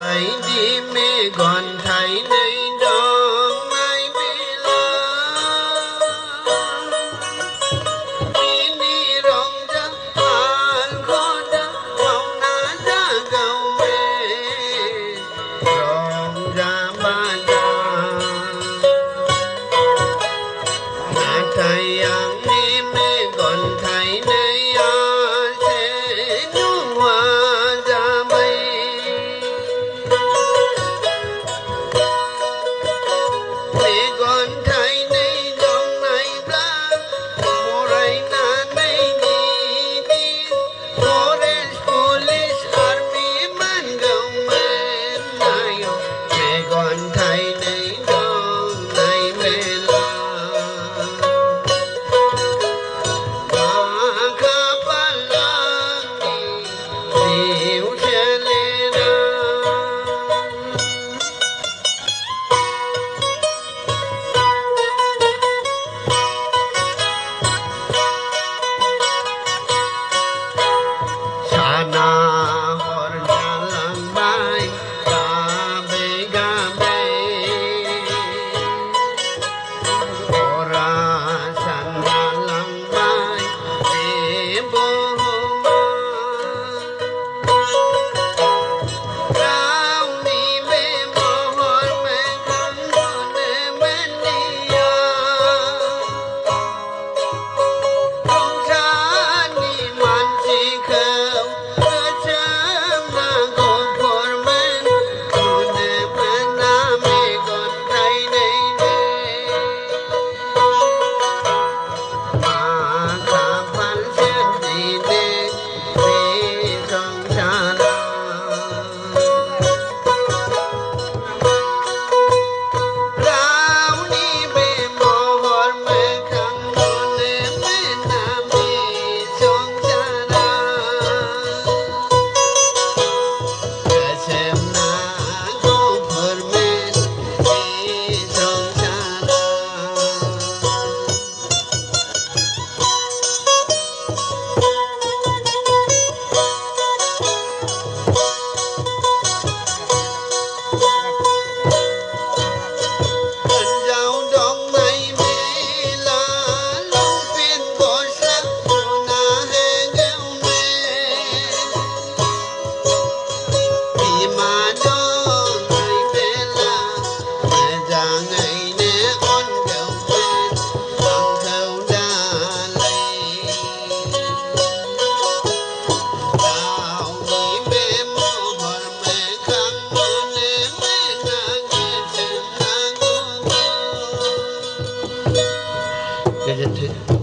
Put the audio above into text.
Hãy đi mê còn thấy nơi đó mai bê la đi đi rong ra an khó đã mong na ra gầu mê rong ra ba đà na thầy ang đi mê còn thấy nơi sẽ nhung hoa ra bay con thấy này dòng này ra mùa rây na này đi đi forest police army man gồng men này mẹ con thấy này dòng này mẹ la mà khá ba lang đi yêu sẽ lên na hor jalan bay gabe ora sandalang bay bohoma rau ni be mohor me kangone menia ông cha ni man chi khâu Good.